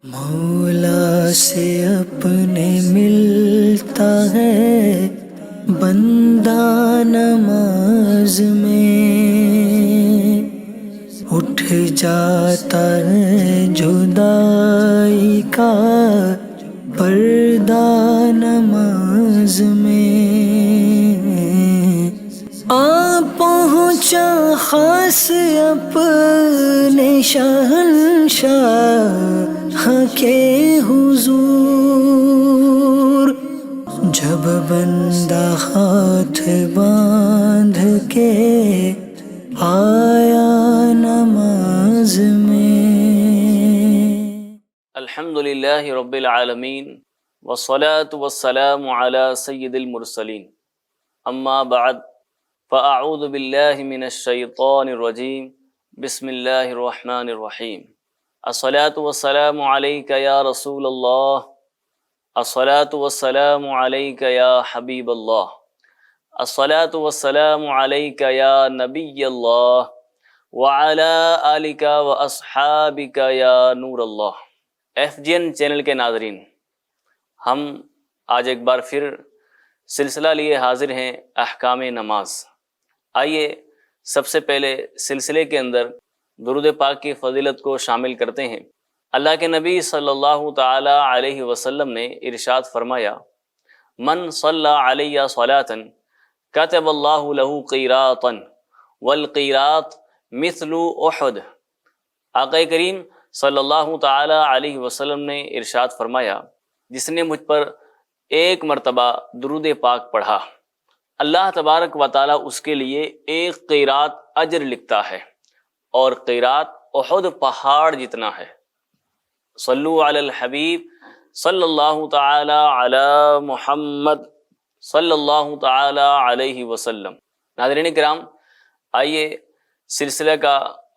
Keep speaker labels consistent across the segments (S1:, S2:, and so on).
S1: مولا سے اپنے ملتا ہے بندہ نماز میں، اٹھ جاتا ہے جدائی کا پردہ نماز میں، پہنچا خاص اپنے شہنشاہ کے حضور، جب بندہ ہاتھ باندھ کے آیا نماز میں۔
S2: الحمدللہ رب العالمین والصلاة والسلام علی سید المرسلین، اما بعد فاعوذ باللہ من الشیطان الرجیم، بسم اللہ الرحمن الرحیم۔ الصلاة والسلام علیک یا رسول اللہ، الصلاة والسلام علیک یا حبیب اللہ، الصلاة والسلام علیک یا نبی اللہ، وعلی آلک واصحابک یا نور اللہ۔ FGN چینل کے ناظرین، ہم آج ایک بار پھر سلسلہ لیے حاضر ہیں احکام نماز۔ آئیے سب سے پہلے سلسلے کے اندر درود پاک کی فضیلت کو شامل کرتے ہیں۔ اللہ کے نبی صلی اللہ تعالی علیہ وسلم نے ارشاد فرمایا، من صلی علی صلاۃ کتب اللہ لہ قیراطا والقیراط مثل احد۔ آقا کریم صلی اللہ تعالی علیہ وسلم نے ارشاد فرمایا، جس نے مجھ پر ایک مرتبہ درود پاک پڑھا، اللہ تبارک و تعالی اس کے لیے ایک قیراط اجر لکھتا ہے، اور قیراط احد پہاڑ جتنا ہے۔ صلو علی الحبیب صلی اللہ تعالی علی محمد صلی اللہ تعالی علیہ وسلم۔ ناظرین کرام، آئیے سلسلہ کا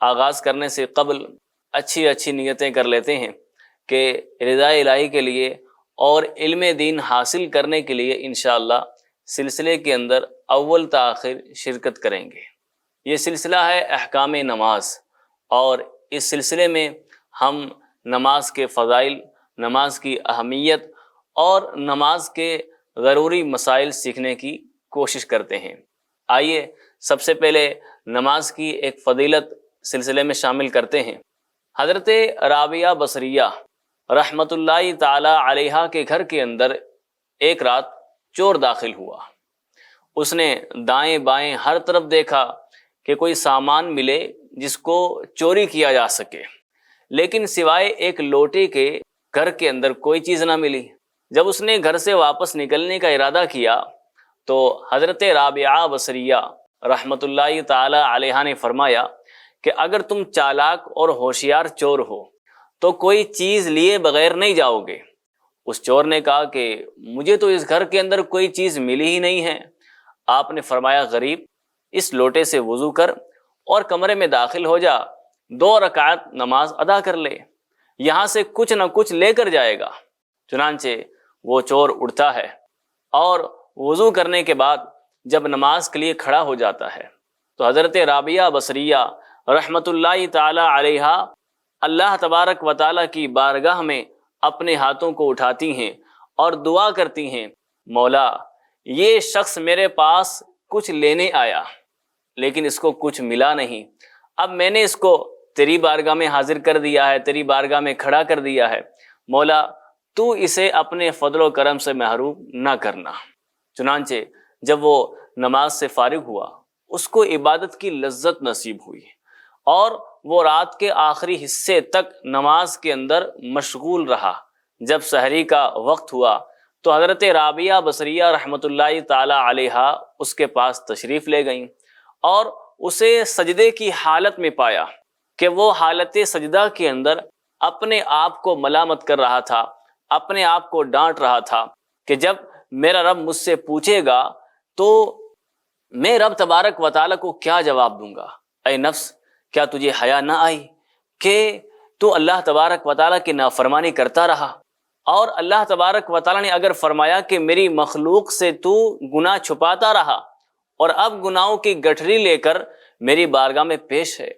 S2: آغاز کرنے سے قبل اچھی نیتیں کر لیتے ہیں کہ رضا الہی کے لیے اور علم دین حاصل کرنے کے لیے انشاءاللہ سلسلے کے اندر اول تا آخر شرکت کریں گے۔ یہ سلسلہ ہے احکام نماز، اور اس سلسلے میں ہم نماز کے فضائل، نماز کی اہمیت اور نماز کے ضروری مسائل سیکھنے کی کوشش کرتے ہیں۔ آئیے سب سے پہلے نماز کی ایک فضیلت سلسلے میں شامل کرتے ہیں۔ حضرت رابعہ بصریہ رحمۃ اللہ تعالی علیہا کے گھر کے اندر ایک رات چور داخل ہوا۔ اس نے دائیں بائیں ہر طرف دیکھا کہ کوئی سامان ملے جس کو چوری کیا جا سکے، لیکن سوائے ایک لوٹے کے گھر کے اندر کوئی چیز نہ ملی۔ جب اس نے گھر سے واپس نکلنے کا ارادہ کیا تو حضرت رابعہ بصریہ رحمۃ اللہ تعالی علیہا نے فرمایا کہ اگر تم چالاک اور ہوشیار چور ہو تو کوئی چیز لیے بغیر نہیں جاؤ گے۔ اس چور نے کہا کہ مجھے تو اس گھر کے اندر کوئی چیز ملی ہی نہیں ہے۔ آپ نے فرمایا، غریب، اس لوٹے سے وضو کر اور کمرے میں داخل ہو جا، 2 رکعت نماز ادا کر لے، یہاں سے کچھ نہ کچھ لے کر جائے گا۔ چنانچہ وہ چور اٹھتا ہے اور وضو کرنے کے بعد جب نماز کے لیے کھڑا ہو جاتا ہے تو حضرت رابعہ بصریہ رحمۃ اللہ تعالی علیہا اللہ تبارک و تعالی کی بارگاہ میں اپنے ہاتھوں کو اٹھاتی ہیں اور دعا کرتی ہیں، مولا، یہ شخص میرے پاس کچھ لینے آیا لیکن اس کو کچھ ملا نہیں، اب میں نے اس کو تیری بارگاہ میں حاضر کر دیا ہے، تیری بارگاہ میں کھڑا کر دیا ہے، مولا تو اسے اپنے فضل و کرم سے محروم نہ کرنا۔ چنانچہ جب وہ نماز سے فارغ ہوا، اس کو عبادت کی لذت نصیب ہوئی، اور وہ رات کے آخری حصے تک نماز کے اندر مشغول رہا۔ جب سحری کا وقت ہوا تو حضرت رابعہ بصریہ رحمۃ اللہ تعالی علیہا اس کے پاس تشریف لے گئیں اور اسے سجدے کی حالت میں پایا کہ وہ حالت سجدہ کے اندر اپنے آپ کو ملامت کر رہا تھا، اپنے آپ کو ڈانٹ رہا تھا کہ جب میرا رب مجھ سے پوچھے گا تو میں رب تبارک و تعالیٰ کو کیا جواب دوں گا؟ اے نفس، کیا تجھے حیا نہ آئی کہ تو اللہ تبارک و تعالیٰ کی نافرمانی کرتا رہا؟ اور اللہ تبارک و تعالیٰ نے اگر فرمایا کہ میری مخلوق سے تو گناہ چھپاتا رہا اور اب گناہوں کی گٹھری لے کر میری بارگاہ میں پیش ہے،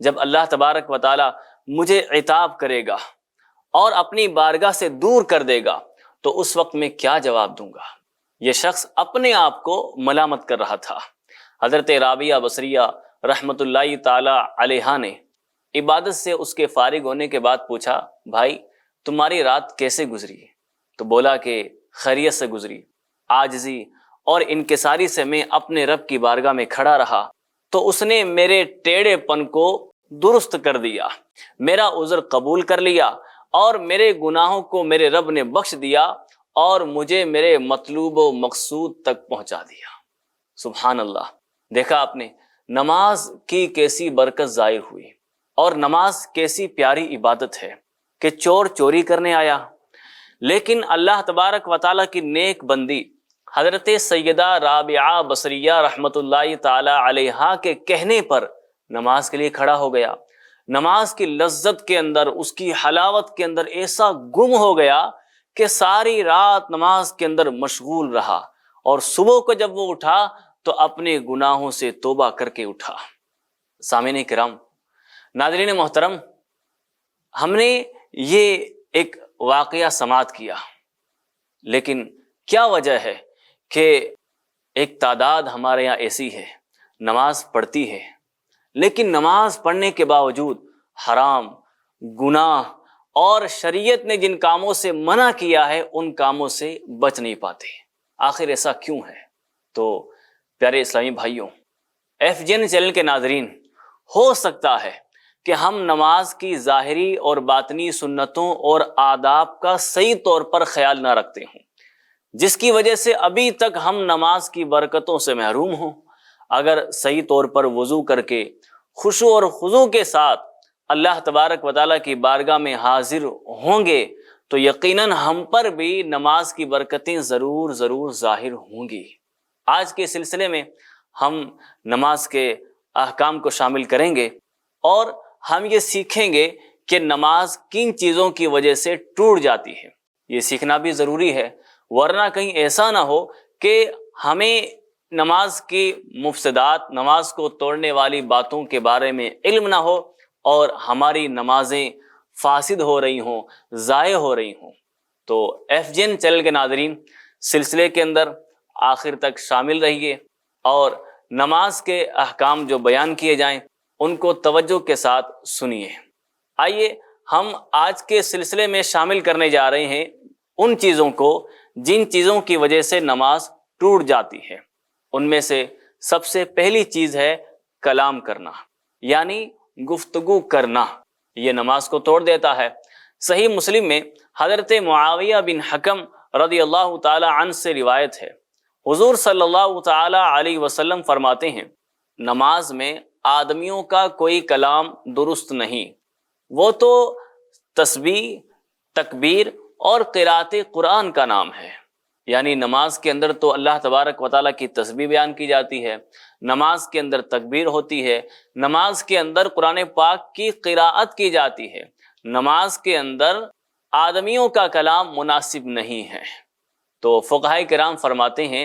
S2: جب اللہ تبارک و تعالیٰ مجھے عتاب کرے گا اور اپنی بارگاہ سے دور کر دے گا تو اس وقت میں کیا جواب دوں گا؟ یہ شخص اپنے آپ کو ملامت کر رہا تھا۔ حضرت رابعہ بصریہ رحمت اللہ تعالی علیہا نے عبادت سے اس کے فارغ ہونے کے بعد پوچھا، بھائی تمہاری رات کیسے گزری؟ تو بولا کہ خیریت سے گزری۔ عاجزی اور انکساری سے میں اپنے رب کی بارگاہ میں کھڑا رہا تو اس نے میرے ٹیڑھے پن کو درست کر دیا، میرا عذر قبول کر لیا اور میرے گناہوں کو میرے رب نے بخش دیا اور مجھے میرے مطلوب و مقصود تک پہنچا دیا۔ سبحان اللہ۔ دیکھا آپ نے نماز کی کیسی برکت ظاہر ہوئی، اور نماز کیسی پیاری عبادت ہے کہ چور چوری کرنے آیا لیکن اللہ تبارک و تعالیٰ کی نیک بندی حضرت سیدہ رابعہ بصریہ رحمت اللہ تعالی علیہا کے کہنے پر نماز کے لیے کھڑا ہو گیا۔ نماز کی لذت کے اندر، اس کی حلاوت کے اندر ایسا گم ہو گیا کہ ساری رات نماز کے اندر مشغول رہا، اور صبح کو جب وہ اٹھا تو اپنے گناہوں سے توبہ کر کے اٹھا۔ سامعین کرام، ناظرین محترم، ہم نے یہ ایک واقعہ سماعت کیا، لیکن کیا وجہ ہے کہ ایک تعداد ہمارے یہاں ایسی ہے نماز پڑھتی ہے لیکن نماز پڑھنے کے باوجود حرام، گناہ اور شریعت نے جن کاموں سے منع کیا ہے ان کاموں سے بچ نہیں پاتے؟ آخر ایسا کیوں ہے؟ تو پیارے اسلامی بھائیوں، ایف جی این چینل کے ناظرین، ہو سکتا ہے کہ ہم نماز کی ظاہری اور باطنی سنتوں اور آداب کا صحیح طور پر خیال نہ رکھتے ہوں، جس کی وجہ سے ابھی تک ہم نماز کی برکتوں سے محروم ہوں۔ اگر صحیح طور پر وضو کر کے خشوع اور خضوع کے ساتھ اللہ تبارک و تعالیٰ کی بارگاہ میں حاضر ہوں گے تو یقیناً ہم پر بھی نماز کی برکتیں ضرور ظاہر ہوں گی۔ آج کے سلسلے میں ہم نماز کے احکام کو شامل کریں گے اور ہم یہ سیکھیں گے کہ نماز کن چیزوں کی وجہ سے ٹوٹ جاتی ہے۔ یہ سیکھنا بھی ضروری ہے، ورنہ کہیں ایسا نہ ہو کہ ہمیں نماز کی مفسدات، نماز کو توڑنے والی باتوں کے بارے میں علم نہ ہو اور ہماری نمازیں فاسد ہو رہی ہوں، ضائع ہو رہی ہوں۔ تو ایف جی این چینل کے ناظرین، سلسلے کے اندر آخر تک شامل رہیے اور نماز کے احکام جو بیان کیے جائیں ان کو توجہ کے ساتھ سنیے۔ آئیے ہم آج کے سلسلے میں شامل کرنے جا رہے ہیں ان چیزوں کو جن چیزوں کی وجہ سے نماز ٹوٹ جاتی ہے۔ ان میں سے سب سے پہلی چیز ہے کلام کرنا، یعنی گفتگو کرنا۔ یہ نماز کو توڑ دیتا ہے۔ صحیح مسلم میں حضرت معاویہ بن حکم رضی اللہ تعالی عنہ سے روایت ہے، حضور صلی اللہ تعالی علیہ وسلم فرماتے ہیں، نماز میں آدمیوں کا کوئی کلام درست نہیں، وہ تو تسبیح، تکبیر اور قرأت قرآن کا نام ہے۔ یعنی نماز کے اندر تو اللہ تبارک و تعالیٰ کی تسبیح بیان کی جاتی ہے، نماز کے اندر تکبیر ہوتی ہے، نماز کے اندر قرآن پاک کی قراءت کی جاتی ہے، نماز کے اندر آدمیوں کا کلام مناسب نہیں ہے۔ تو فقہائے کرام فرماتے ہیں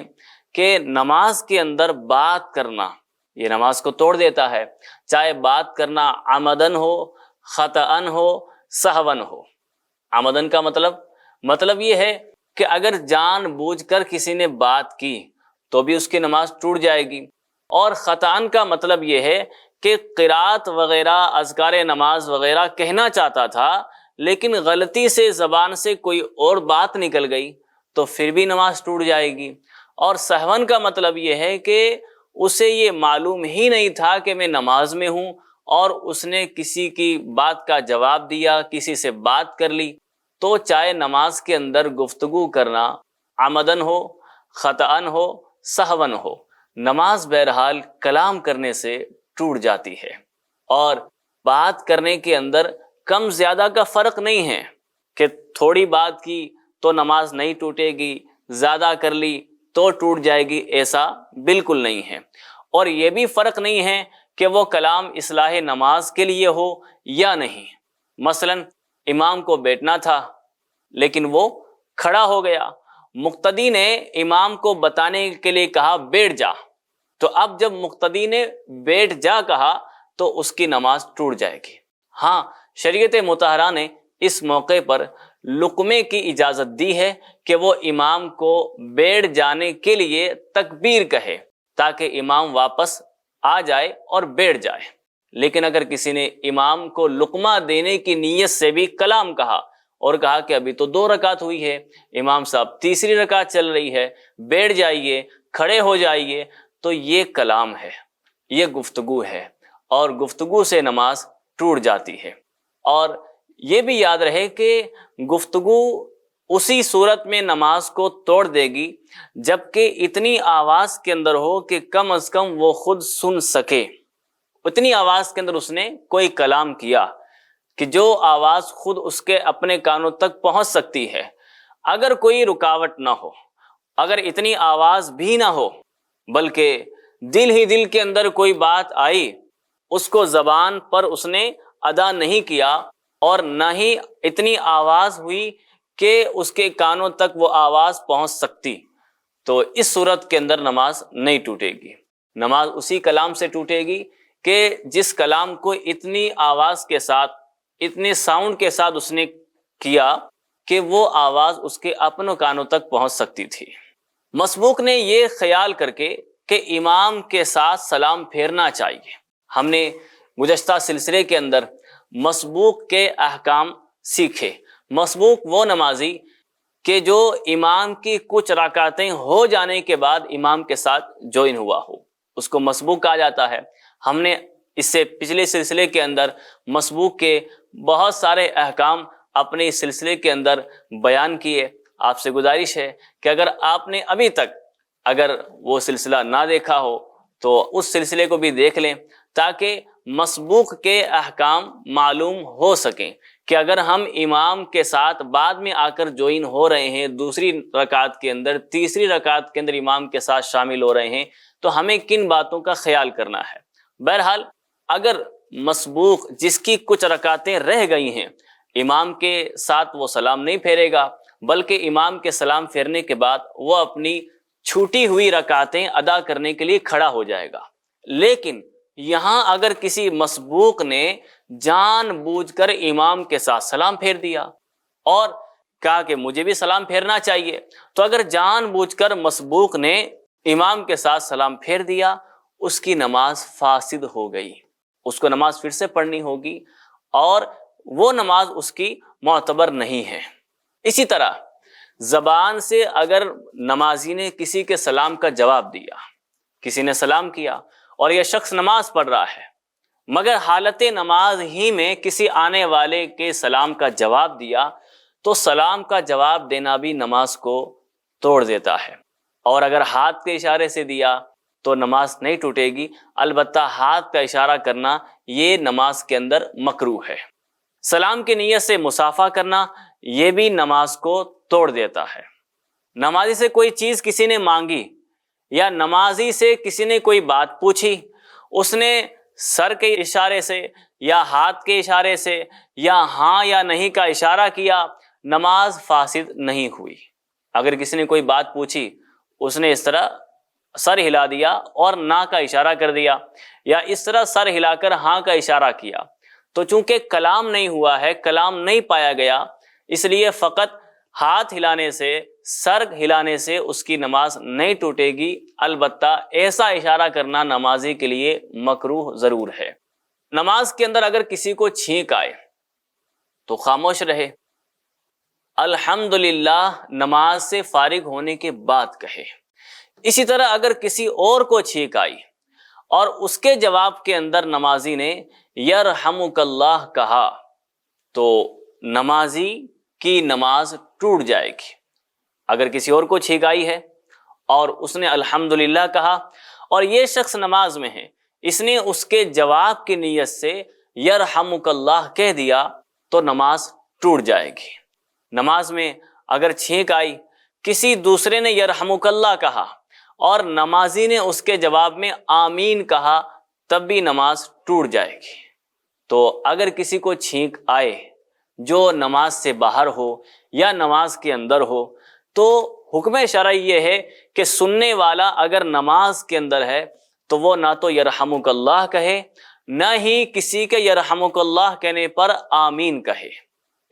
S2: کہ نماز کے اندر بات کرنا یہ نماز کو توڑ دیتا ہے، چاہے بات کرنا عمدن ہو، خطأن ہو، سہون ہو۔ عمدن کا مطلب یہ ہے کہ اگر جان بوجھ کر کسی نے بات کی تو بھی اس کی نماز ٹوٹ جائے گی، اور خطأن کا مطلب یہ ہے کہ قرات وغیرہ، اذکار نماز وغیرہ کہنا چاہتا تھا لیکن غلطی سے زبان سے کوئی اور بات نکل گئی تو پھر بھی نماز ٹوٹ جائے گی۔ اور سہون کا مطلب یہ ہے کہ اسے یہ معلوم ہی نہیں تھا کہ میں نماز میں ہوں اور اس نے کسی کی بات کا جواب دیا، کسی سے بات کر لی۔ تو چاہے نماز کے اندر گفتگو کرنا عمدن ہو، خطأن ہو، سہون ہو، نماز بہرحال کلام کرنے سے ٹوٹ جاتی ہے۔ اور بات کرنے کے اندر کم زیادہ کا فرق نہیں ہے کہ تھوڑی بات کی تو نماز نہیں ٹوٹے گی، زیادہ کر لی تو ٹوٹ جائے گی، ایسا بالکل نہیں ہے۔ اور یہ بھی فرق نہیں ہے کہ وہ کلام اصلاح نماز کے لیے ہو یا نہیں۔ مثلا امام کو بیٹھنا تھا لیکن وہ کھڑا ہو گیا، مقتدی نے امام کو بتانے کے لیے کہا بیٹھ جا، تو اب جب مقتدی نے بیٹھ جا کہا تو اس کی نماز ٹوٹ جائے گی۔ ہاں، شریعت مطہرہ نے اس موقع پر لقمے کی اجازت دی ہے کہ وہ امام کو بیٹھ جانے کے لیے تکبیر کہے تاکہ امام واپس آ جائے اور بیٹھ جائے۔ لیکن اگر کسی نے امام کو لقمہ دینے کی نیت سے بھی کلام کہا اور کہا کہ ابھی تو 2 رکعت ہوئی ہے، امام صاحب تیسری رکعت چل رہی ہے، بیٹھ جائیے، کھڑے ہو جائیے، تو یہ کلام ہے، یہ گفتگو ہے، اور گفتگو سے نماز ٹوٹ جاتی ہے۔ اور یہ بھی یاد رہے کہ گفتگو اسی صورت میں نماز کو توڑ دے گی جبکہ اتنی آواز کے اندر ہو کہ کم از کم وہ خود سن سکے، اتنی آواز کے اندر اس نے کوئی کلام کیا کہ جو آواز خود اس کے اپنے کانوں تک پہنچ سکتی ہے۔ اگر کوئی رکاوٹ نہ ہو، اگر اتنی آواز بھی نہ ہو، بلکہ دل ہی دل کے اندر کوئی بات آئی، اس کو زبان پر اس نے ادا نہیں کیا، اور نہ ہی اتنی آواز ہوئی کہ اس کے کانوں تک وہ آواز پہنچ سکتی، تو اس صورت کے اندر نماز نہیں ٹوٹے گی۔ نماز اسی کلام سے ٹوٹے گی کہ جس کلام کو اتنی آواز کے ساتھ، اتنے ساؤنڈ کے ساتھ اس نے کیا کہ وہ آواز اس کے اپنوں کانوں تک پہنچ سکتی تھی۔ مسبوق نے یہ خیال کر کے کہ امام کے ساتھ سلام پھیرنا چاہیے۔ ہم نے گزشتہ سلسلے کے اندر مسبوق کے احکام سیکھے۔ مسبوق وہ نمازی کہ جو امام کی کچھ رکعتیں ہو جانے کے بعد امام کے ساتھ جوائن ہوا ہو، اس کو مسبوق کہا جاتا ہے۔ ہم نے اس سے پچھلے سلسلے کے اندر مسبوق کے بہت سارے احکام اپنے اس سلسلے کے اندر بیان کیے۔ آپ سے گزارش ہے کہ اگر آپ نے ابھی تک اگر وہ سلسلہ نہ دیکھا ہو تو اس سلسلے کو بھی دیکھ لیں تاکہ مسبوق کے احکام معلوم ہو سکیں کہ اگر ہم امام کے ساتھ بعد میں آ کر جوائن ہو رہے ہیں، دوسری رکعت کے اندر، تیسری رکعت کے اندر امام کے ساتھ شامل ہو رہے ہیں، تو ہمیں کن باتوں کا خیال کرنا ہے۔ بہرحال اگر مسبوق جس کی کچھ رکعتیں رہ گئی ہیں، امام کے ساتھ وہ سلام نہیں پھیرے گا، بلکہ امام کے سلام پھیرنے کے بعد وہ اپنی چھوٹی ہوئی رکعتیں ادا کرنے کے لیے کھڑا ہو جائے گا۔ لیکن یہاں اگر کسی مسبوق نے جان بوجھ کر امام کے ساتھ سلام پھیر دیا اور کہا کہ مجھے بھی سلام پھیرنا چاہیے، تو اگر جان بوجھ کر مسبوق نے امام کے ساتھ سلام پھیر دیا، اس کی نماز فاسد ہو گئی، اس کو نماز پھر سے پڑھنی ہوگی اور وہ نماز اس کی معتبر نہیں ہے۔ اسی طرح زبان سے اگر نمازی نے کسی کے سلام کا جواب دیا، کسی نے سلام کیا اور یہ شخص نماز پڑھ رہا ہے، مگر حالت نماز ہی میں کسی آنے والے کے سلام کا جواب دیا، تو سلام کا جواب دینا بھی نماز کو توڑ دیتا ہے۔ اور اگر ہاتھ کے اشارے سے دیا تو نماز نہیں ٹوٹے گی، البتہ ہاتھ کا اشارہ کرنا یہ نماز کے اندر مکروہ ہے۔ سلام کی نیت سے مصافحہ کرنا یہ بھی نماز کو توڑ دیتا ہے۔ نمازی سے کوئی چیز کسی نے مانگی یا نمازی سے کسی نے کوئی بات پوچھی، اس نے سر کے اشارے سے یا ہاتھ کے اشارے سے یا ہاں یا نہیں کا اشارہ کیا، نماز فاسد نہیں ہوئی۔ اگر کسی نے کوئی بات پوچھی، اس نے اس طرح سر ہلا دیا اور نہ کا اشارہ کر دیا، یا اس طرح سر ہلا کر ہاں کا اشارہ کیا، تو چونکہ کلام نہیں ہوا ہے، کلام نہیں پایا گیا، اس لیے فقط ہاتھ ہلانے سے، سر ہلانے سے اس کی نماز نہیں ٹوٹے گی، البتہ ایسا اشارہ کرنا نمازی کے لیے مکروہ ضرور ہے۔ نماز کے اندر اگر کسی کو چھینک آئے تو خاموش رہے، الحمدللہ نماز سے فارغ ہونے کے بعد کہے۔ اسی طرح اگر کسی اور کو چھینک آئی اور اس کے جواب کے اندر نمازی نے یرحمک اللہ کہا، تو نمازی کی نماز ٹوٹ جائے گی۔ اگر کسی اور کو چھینک آئی ہے اور اس نے الحمدللہ کہا اور یہ شخص نماز میں ہے، اس نے اس کے جواب کی نیت سے یرحمک اللہ کہہ دیا، تو نماز ٹوٹ جائے گی۔ نماز میں اگر چھینک آئی، کسی دوسرے نے یرحمک اللہ کہا اور نمازی نے اس کے جواب میں آمین کہا، تب بھی نماز ٹوٹ جائے گی۔ تو اگر کسی کو چھینک آئے جو نماز سے باہر ہو یا نماز کے اندر ہو، تو حکم شرعی یہ ہے کہ سننے والا اگر نماز کے اندر ہے تو وہ نہ تو یرحمک اللہ کہے، نہ ہی کسی کے یرحمک اللہ کہنے پر آمین کہے۔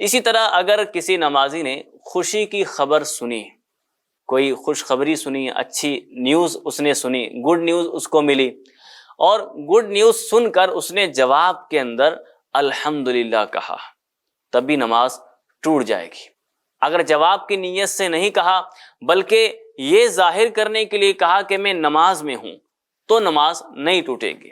S2: اسی طرح اگر کسی نمازی نے خوشی کی خبر سنی، کوئی خوشخبری سنی، اچھی نیوز اس نے سنی، گڈ نیوز اس کو ملی، اور گڈ نیوز سن کر اس نے جواب کے اندر الحمدللہ کہا، تب بھی نماز ٹوٹ جائے گی۔ اگر جواب کی نیت سے نہیں کہا بلکہ یہ ظاہر کرنے کے لیے کہا کہ میں نماز میں ہوں، تو نماز نہیں ٹوٹے گی۔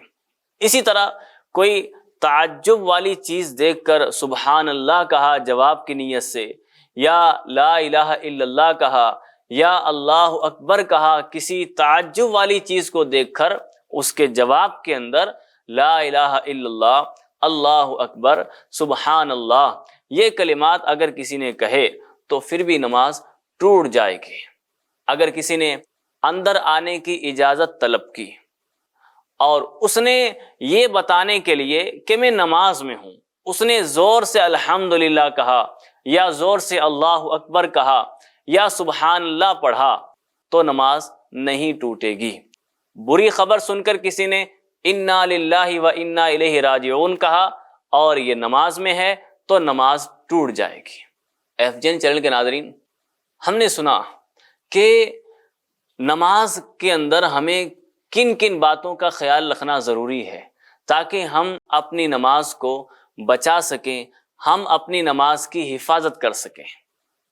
S2: اسی طرح کوئی تعجب والی چیز دیکھ کر سبحان اللہ کہا جواب کی نیت سے، یا لا الہ الا اللہ کہا، یا اللہ اکبر کہا، کسی تعجب والی چیز کو دیکھ کر اس کے جواب کے اندر لا الہ الا اللہ، اللہ اکبر، سبحان اللہ، یہ کلمات اگر کسی نے کہے تو پھر بھی نماز ٹوٹ جائے گی۔ اگر کسی نے اندر آنے کی اجازت طلب کی اور اس نے یہ بتانے کے لیے کہ میں نماز میں ہوں، اس نے زور سے الحمدللہ کہا یا زور سے اللہ اکبر کہا یا سبحان اللہ پڑھا، تو نماز نہیں ٹوٹے گی۔ بری خبر سن کر کسی نے انا للہ و انا الیہ راجعون کہا اور یہ نماز میں ہے، تو نماز ٹوٹ جائے گی۔ FGN چینل کے ناظرین، ہم نے سنا کہ نماز کے اندر ہمیں کن کن باتوں کا خیال رکھنا ضروری ہے تاکہ ہم اپنی نماز کو بچا سکیں، ہم اپنی نماز کی حفاظت کر سکیں۔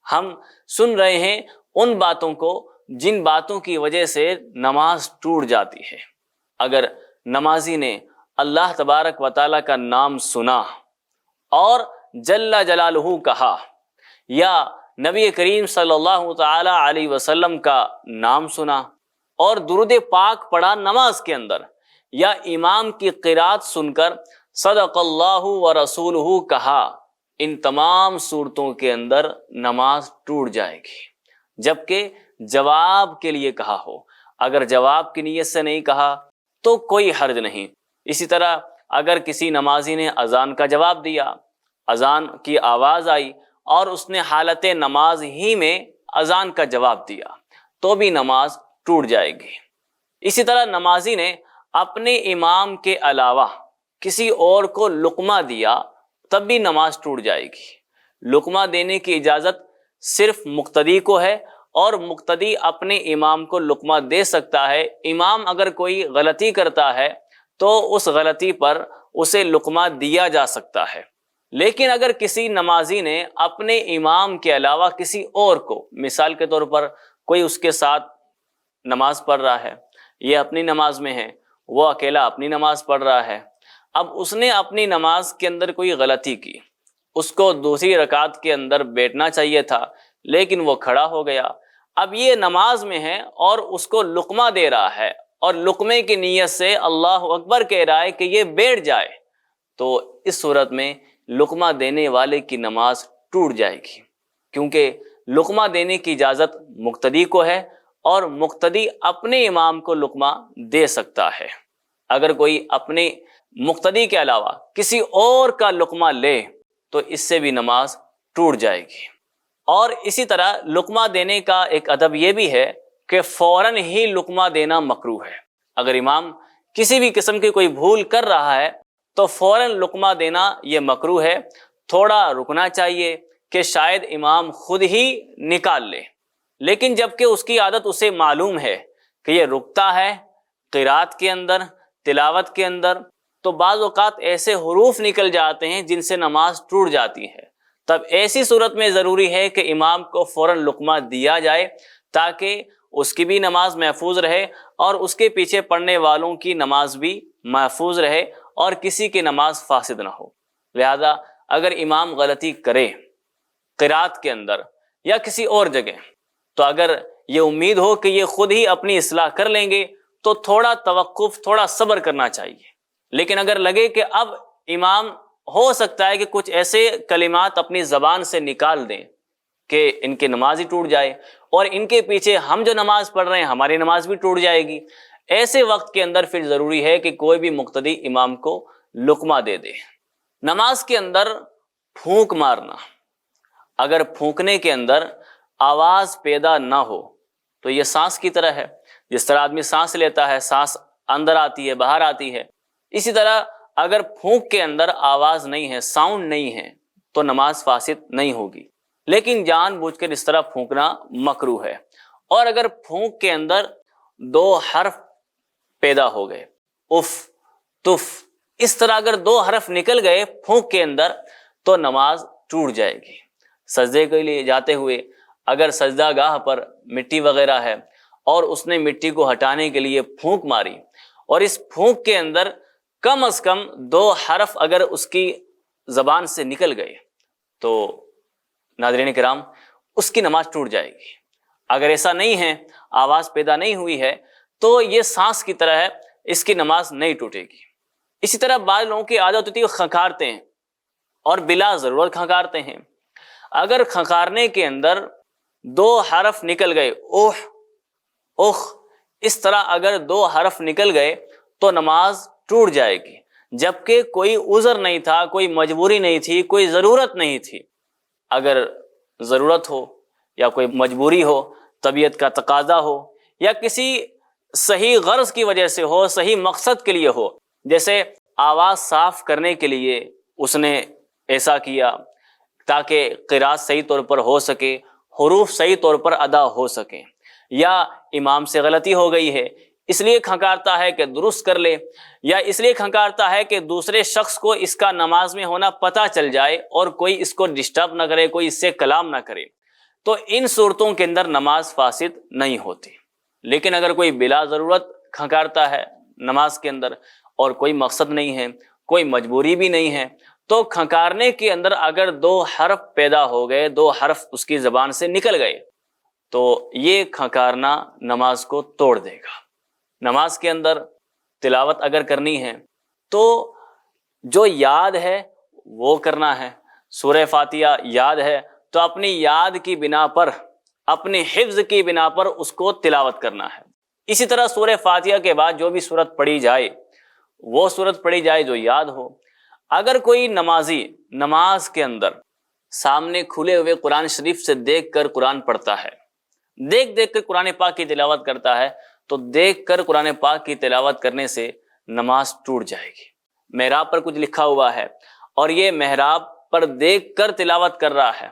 S2: ہم سن رہے ہیں ان باتوں کو جن باتوں کی وجہ سے نماز ٹوٹ جاتی ہے۔ اگر نمازی نے اللہ تبارک و تعالیٰ کا نام سنا اور جل جلالہ کہا، یا نبی کریم صلی اللہ تعالی علیہ وسلم کا نام سنا اور درود پاک پڑھا نماز کے اندر، یا امام کی قرات سن کر صدق اللہ و رسولہ کہا، ان تمام صورتوں کے اندر نماز ٹوٹ جائے گی، جبکہ جواب کے لیے کہا ہو۔ اگر جواب کی نیت سے نہیں کہا تو کوئی حرج نہیں۔ اسی طرح اگر کسی نمازی نے اذان کا جواب دیا، اذان کی آواز آئی اور اس نے حالت نماز ہی میں اذان کا جواب دیا، تو بھی نماز ٹوٹ جائے گی۔ اسی طرح نمازی نے اپنے امام کے علاوہ کسی اور کو لقمہ دیا، تب بھی نماز ٹوٹ جائے گی۔ لقمہ دینے کی اجازت صرف مقتدی کو ہے، اور مقتدی اپنے امام کو لقمہ دے سکتا ہے۔ امام اگر کوئی غلطی کرتا ہے تو اس غلطی پر اسے لقمہ دیا جا سکتا ہے، لیکن اگر کسی نمازی نے اپنے امام کے علاوہ کسی اور کو، مثال کے طور پر کوئی اس کے ساتھ نماز پڑھ رہا ہے، یہ اپنی نماز میں ہے، وہ اکیلا اپنی نماز پڑھ رہا ہے، اب اس نے اپنی نماز کے اندر کوئی غلطی کی، اس کو دوسری رکعت کے اندر بیٹھنا چاہیے تھا لیکن وہ کھڑا ہو گیا، اب یہ نماز میں ہے اور اس کو لقمہ دے رہا ہے اور لقمے کی نیت سے اللہ اکبر کہہ رہا ہے کہ یہ بیٹھ جائے، تو اس صورت میں لقمہ دینے والے کی نماز ٹوٹ جائے گی، کیونکہ لقمہ دینے کی اجازت مقتدی کو ہے اور مقتدی اپنے امام کو لقمہ دے سکتا ہے۔ اگر کوئی اپنے مقتدی کے علاوہ کسی اور کا لقمہ لے تو اس سے بھی نماز ٹوٹ جائے گی۔ اور اسی طرح لقمہ دینے کا ایک ادب یہ بھی ہے کہ فوراً ہی لقمہ دینا مکروہ ہے۔ اگر امام کسی بھی قسم کی کوئی بھول کر رہا ہے تو فوراً لقمہ دینا یہ مکروہ ہے، تھوڑا رکنا چاہیے کہ شاید امام خود ہی نکال لے، لیکن جبکہ اس کی عادت اسے معلوم ہے کہ یہ رکتا ہے قرات کے اندر، تلاوت کے اندر، تو بعض اوقات ایسے حروف نکل جاتے ہیں جن سے نماز ٹوٹ جاتی ہے، تب ایسی صورت میں ضروری ہے کہ امام کو فوراً لقمہ دیا جائے تاکہ اس کی بھی نماز محفوظ رہے اور اس کے پیچھے پڑھنے والوں کی نماز بھی محفوظ رہے اور کسی کی نماز فاسد نہ ہو۔ لہذا اگر امام غلطی کرے قرات کے اندر یا کسی اور جگہ، تو اگر یہ امید ہو کہ یہ خود ہی اپنی اصلاح کر لیں گے تو تھوڑا توقف، تھوڑا صبر کرنا چاہیے۔ لیکن اگر لگے کہ اب امام ہو سکتا ہے کہ کچھ ایسے کلمات اپنی زبان سے نکال دیں کہ ان کی نماز ہی ٹوٹ جائے اور ان کے پیچھے ہم جو نماز پڑھ رہے ہیں ہماری نماز بھی ٹوٹ جائے گی، ایسے وقت کے اندر پھر ضروری ہے کہ کوئی بھی مقتدی امام کو لقمہ دے دے۔ نماز کے اندر پھونک مارنا، اگر پھونکنے کے اندر آواز پیدا نہ ہو تو یہ سانس کی طرح ہے، جس طرح آدمی سانس لیتا ہے، سانس اندر آتی ہے باہر آتی ہے، اسی طرح اگر پھونک کے اندر آواز نہیں ہے، ساؤنڈ نہیں ہے، تو نماز فاسد نہیں ہوگی، لیکن جان بوجھ کر اس طرح پھونکنا مکروہ ہے۔ اور اگر پھونک کے اندر 2 حرف پیدا ہو گئے، اف، تف، اس طرح اگر 2 حرف نکل گئے پھونک کے اندر تو نماز ٹوٹ جائے گی۔ سجدے کے لیے جاتے ہوئے اگر سجدہ گاہ پر مٹی وغیرہ ہے اور اس نے مٹی کو ہٹانے کے لیے پھونک ماری اور اس پھونک کے اندر کم از کم 2 حرف اگر اس کی زبان سے نکل گئے تو ناظرین کرام اس کی نماز ٹوٹ جائے گی۔ اگر ایسا نہیں ہے، آواز پیدا نہیں ہوئی ہے، تو یہ سانس کی طرح ہے، اس کی نماز نہیں ٹوٹے گی۔ اسی طرح بعض لوگوں کی عادت ہوتی ہے کھنکارتے ہیں اور بلا ضرورت کھنکارتے ہیں۔ اگر کھنکارنے کے اندر 2 حرف نکل گئے، اوہ، اخ، اس طرح اگر 2 حرف نکل گئے تو نماز ٹوٹ جائے گی، جبکہ کوئی عذر نہیں تھا، کوئی مجبوری نہیں تھی، کوئی ضرورت نہیں تھی۔ اگر ضرورت ہو یا کوئی مجبوری ہو، طبیعت کا تقاضا ہو یا کسی صحیح غرض کی وجہ سے ہو، صحیح مقصد کے لیے ہو، جیسے آواز صاف کرنے کے لیے اس نے ایسا کیا تاکہ قرات صحیح طور پر ہو سکے، حروف صحیح طور پر ادا ہو سکیں، یا امام سے غلطی ہو گئی ہے اس لیے کھنکارتا ہے کہ درست کر لے، یا اس لیے کھنکارتا ہے کہ دوسرے شخص کو اس کا نماز میں ہونا پتہ چل جائے اور کوئی اس کو ڈسٹرب نہ کرے، کوئی اس سے کلام نہ کرے، تو ان صورتوں کے اندر نماز فاسد نہیں ہوتی۔ لیکن اگر کوئی بلا ضرورت کھنکارتا ہے نماز کے اندر اور کوئی مقصد نہیں ہے، کوئی مجبوری بھی نہیں ہے، تو کھنکارنے کے اندر اگر 2 حرف پیدا ہو گئے، 2 حرف اس کی زبان سے نکل گئے تو یہ کھنکارنا نماز کو توڑ دے گا۔ نماز کے اندر تلاوت اگر کرنی ہے تو جو یاد ہے وہ کرنا ہے۔ سورہ فاتحہ یاد ہے تو اپنی یاد کی بنا پر، اپنی حفظ کی بنا پر اس کو تلاوت کرنا ہے۔ اسی طرح سورہ فاتحہ کے بعد جو بھی سورت پڑھی جائے وہ سورت پڑھی جائے جو یاد ہو۔ اگر کوئی نمازی نماز کے اندر سامنے کھلے ہوئے قرآن شریف سے دیکھ کر قرآن پڑھتا ہے، دیکھ کر قرآن پاک کی تلاوت کرتا ہے، تو دیکھ کر قرآن پاک کی تلاوت کرنے سے نماز ٹوٹ جائے گی۔ محراب پر کچھ لکھا ہوا ہے اور یہ محراب پر دیکھ کر تلاوت کر رہا ہے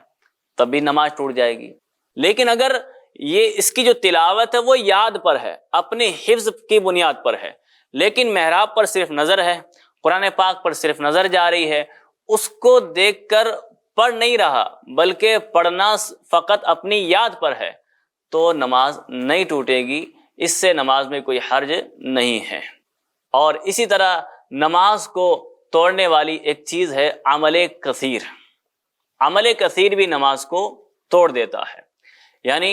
S2: تب بھی نماز ٹوٹ جائے گی۔ لیکن اگر یہ اس کی جو تلاوت ہے وہ یاد پر ہے، اپنے حفظ کی بنیاد پر ہے، لیکن محراب پر صرف نظر ہے، قرآن پاک پر صرف نظر جا رہی ہے، اس کو دیکھ کر پڑھ نہیں رہا بلکہ پڑھنا فقط اپنی یاد پر ہے، تو نماز نہیں ٹوٹے گی، اس سے نماز میں کوئی حرج نہیں ہے۔ اور اسی طرح نماز کو توڑنے والی ایک چیز ہے عمل کثیر۔ عمل کثیر بھی نماز کو توڑ دیتا ہے، یعنی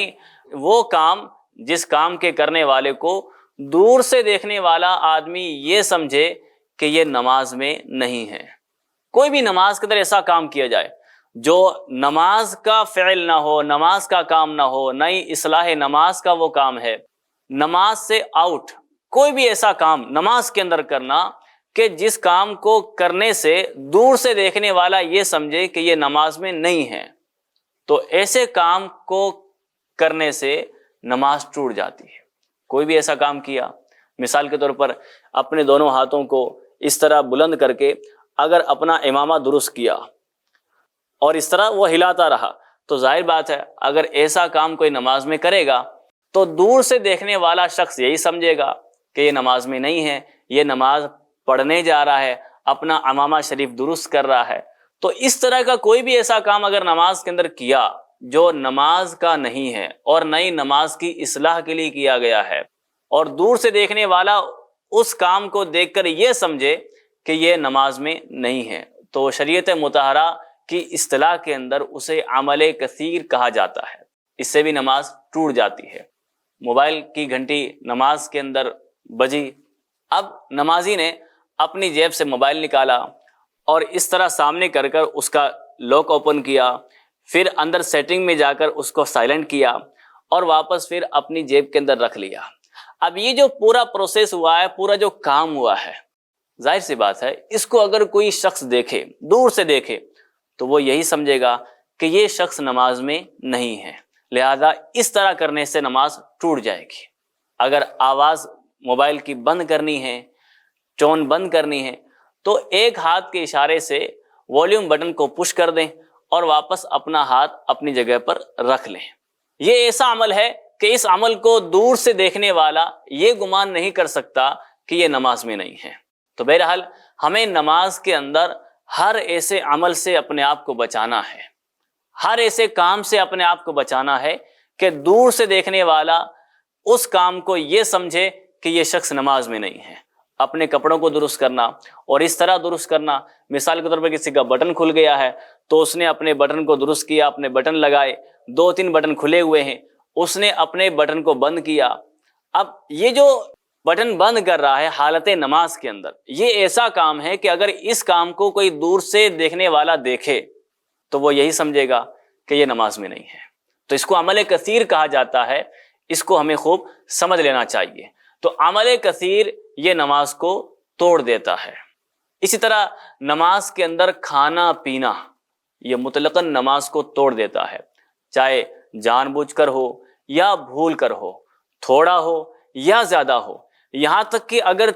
S2: وہ کام جس کام کے کرنے والے کو دور سے دیکھنے والا آدمی یہ سمجھے کہ یہ نماز میں نہیں ہے۔ کوئی بھی نماز کے اندر ایسا کام کیا جائے جو نماز کا فعل نہ ہو، نماز کا کام نہ ہو، نہ ہی اصلاح نماز کا وہ کام ہے، نماز سے آؤٹ کوئی بھی ایسا کام نماز کے اندر کرنا کہ جس کام کو کرنے سے دور سے دیکھنے والا یہ سمجھے کہ یہ نماز میں نہیں ہے، تو ایسے کام کو کرنے سے نماز ٹوٹ جاتی ہے۔ کوئی بھی ایسا کام کیا، مثال کے طور پر اپنے دونوں ہاتھوں کو اس طرح بلند کر کے اگر اپنا امامہ درست کیا اور اس طرح وہ ہلاتا رہا، تو ظاہر بات ہے اگر ایسا کام کوئی نماز میں کرے گا تو دور سے دیکھنے والا شخص یہی سمجھے گا کہ یہ نماز میں نہیں ہے، یہ نماز پڑھنے جا رہا ہے، اپنا امامہ شریف درست کر رہا ہے۔ تو اس طرح کا کوئی بھی ایسا کام اگر نماز کے اندر کیا جو نماز کا نہیں ہے اور نئی نماز کی اصلاح کے لیے کیا گیا ہے، اور دور سے دیکھنے والا اس کام کو دیکھ کر یہ سمجھے کہ یہ نماز میں نہیں ہے، تو شریعت مطہرہ کی اصطلاح کے اندر اسے عمل کثیر کہا جاتا ہے، اس سے بھی نماز ٹوٹ جاتی ہے۔ موبائل کی گھنٹی نماز کے اندر بجی، اب نمازی نے اپنی جیب سے موبائل نکالا اور اس طرح سامنے کر کر اس کا لاک اوپن کیا، پھر اندر سیٹنگ میں جا کر اس کو سائلنٹ کیا اور واپس پھر اپنی جیب کے اندر رکھ لیا۔ اب یہ جو پورا پروسیس ہوا ہے، پورا جو کام ہوا ہے، ظاہر سی بات ہے اس کو اگر کوئی شخص دیکھے، دور سے دیکھے، تو وہ یہی سمجھے گا کہ یہ شخص نماز میں نہیں ہے، لہذا اس طرح کرنے سے نماز ٹوٹ جائے گی۔ اگر آواز موبائل کی بند کرنی ہے، ٹون بند کرنی ہے، تو ایک ہاتھ کے اشارے سے ولیوم بٹن کو پش کر دیں اور واپس اپنا ہاتھ اپنی جگہ پر رکھ لیں۔ یہ ایسا عمل ہے کہ اس عمل کو دور سے دیکھنے والا یہ گمان نہیں کر سکتا کہ یہ نماز میں نہیں ہے۔ تو بہرحال ہمیں نماز کے اندر ہر ایسے عمل سے اپنے آپ کو بچانا ہے، ہر ایسے کام سے اپنے آپ کو بچانا ہے کہ دور سے دیکھنے والا اس کام کو یہ سمجھے کہ یہ شخص نماز میں نہیں ہے۔ اپنے کپڑوں کو درست کرنا، اور اس طرح درست کرنا، مثال کے طور پر کسی کا بٹن کھل گیا ہے تو اس نے اپنے بٹن کو درست کیا، اپنے بٹن لگائے، 2-3 بٹن کھلے ہوئے ہیں، اس نے اپنے بٹن کو بند کیا۔ اب یہ جو بٹن بند کر رہا ہے حالت نماز کے اندر، یہ ایسا کام ہے کہ اگر اس کام کو کوئی دور سے دیکھنے والا دیکھے تو وہ یہی سمجھے گا کہ یہ نماز میں نہیں ہے۔ تو اس کو عمل کثیر کہا جاتا ہے، اس کو ہمیں خوب سمجھ لینا چاہیے۔ تو عمل کثیر یہ نماز کو توڑ دیتا ہے۔ اسی طرح نماز کے اندر کھانا پینا یہ مطلقاً نماز کو توڑ دیتا ہے، چاہے جان بوجھ کر ہو یا بھول کر ہو، تھوڑا ہو یا زیادہ ہو، یہاں تک کہ اگر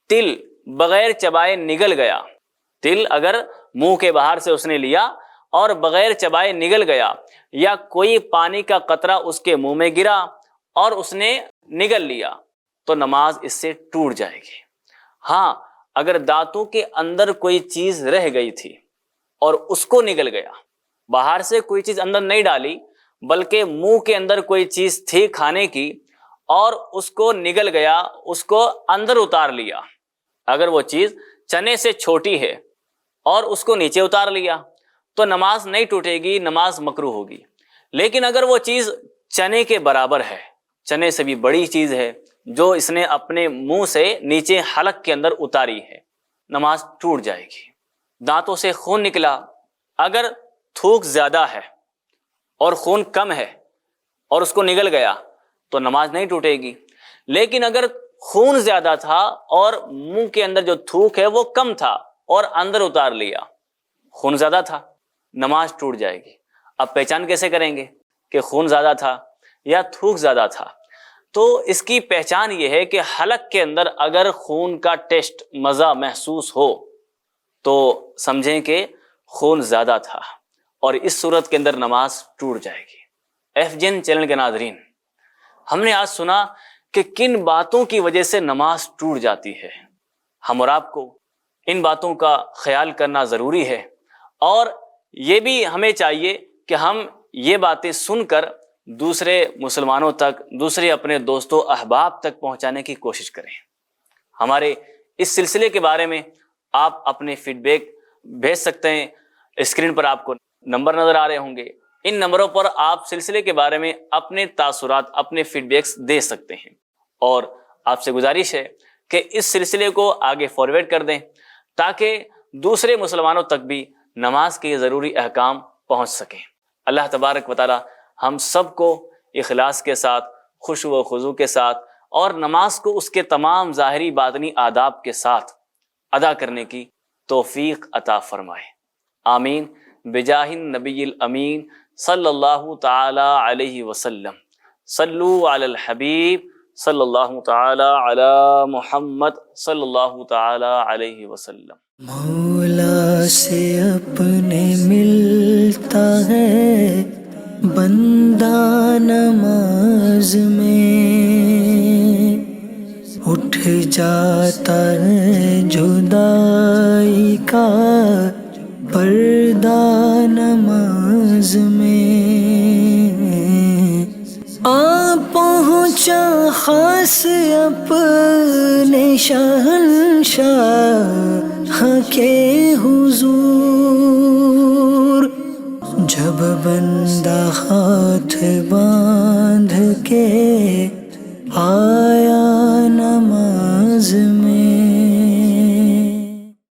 S2: تل بغیر چبائے نگل گیا، تل اگر منہ کے باہر سے اس نے لیا اور بغیر چبائے نگل گیا، یا کوئی پانی کا قطرہ اس کے منہ میں گرا اور اس نے نگل لیا، تو نماز اس سے ٹوٹ جائے گی۔ ہاں، اگر دانتوں کے اندر کوئی چیز رہ گئی تھی اور اس کو نگل گیا، باہر سے کوئی چیز اندر نہیں ڈالی بلکہ منہ کے اندر کوئی چیز تھی کھانے کی اور اس کو نگل گیا، اس کو اندر اتار لیا، اگر وہ چیز چنے سے چھوٹی ہے اور اس کو نیچے اتار لیا تو نماز نہیں ٹوٹے گی، نماز مکروہ ہوگی۔ لیکن اگر وہ چیز چنے کے برابر ہے، چنے سے بھی بڑی چیز ہے، جو اس نے اپنے منہ سے نیچے حلق کے اندر اتاری ہے، نماز ٹوٹ جائے گی۔ دانتوں سے خون نکلا، اگر تھوک زیادہ ہے اور خون کم ہے اور اس کو نگل گیا تو نماز نہیں ٹوٹے گی۔ لیکن اگر خون زیادہ تھا اور منہ کے اندر جو تھوک ہے وہ کم تھا اور اندر اتار لیا، خون زیادہ تھا، نماز ٹوٹ جائے گی۔ اب پہچان کیسے کریں گے کہ خون زیادہ تھا یا تھوک زیادہ تھا؟ تو اس کی پہچان یہ ہے کہ حلق کے اندر اگر خون کا ٹیسٹ، مزہ محسوس ہو تو سمجھیں کہ خون زیادہ تھا، اور اس صورت کے اندر نماز ٹوٹ جائے گی۔ FGN چینل کے ناظرین، ہم نے آج سنا کہ کن باتوں کی وجہ سے نماز ٹوٹ جاتی ہے۔ ہم اور آپ کو ان باتوں کا خیال کرنا ضروری ہے، اور یہ بھی ہمیں چاہیے کہ ہم یہ باتیں سن کر دوسرے مسلمانوں تک، دوسرے اپنے دوستوں احباب تک پہنچانے کی کوشش کریں۔ ہمارے اس سلسلے کے بارے میں آپ اپنے فیڈ بیک بھیج سکتے ہیں، اسکرین پر آپ کو نمبر نظر آ رہے ہوں گے، ان نمبروں پر آپ سلسلے کے بارے میں اپنے تاثرات، اپنے فیڈ بیکس دے سکتے ہیں، اور آپ سے گزارش ہے کہ اس سلسلے کو آگے فارورڈ کر دیں تاکہ دوسرے مسلمانوں تک بھی نماز کے یہ ضروری احکام پہنچ سکیں۔ اللہ تبارک و تعالی ہم سب کو اخلاص کے ساتھ، خشوع و خضوع کے ساتھ، اور نماز کو اس کے تمام ظاہری باطنی آداب کے ساتھ ادا کرنے کی توفیق عطا فرمائے۔ آمین بجاہ النبی الامین صلی اللہ تعالی علیہ وسلم۔ صلو علی الحبیب صلی اللہ تعالی علی محمد صلی اللہ تعالی علیہ وسلم۔
S1: مولا سے اپنے ملتا ہے بندہ نماز میں، اٹھ جاتا ہے جدائی کا پردہ نماز میں، آ پہنچا خاص اپنے شہنشاہ کے حضور، جب بندہ ہاتھ باندھ کے آ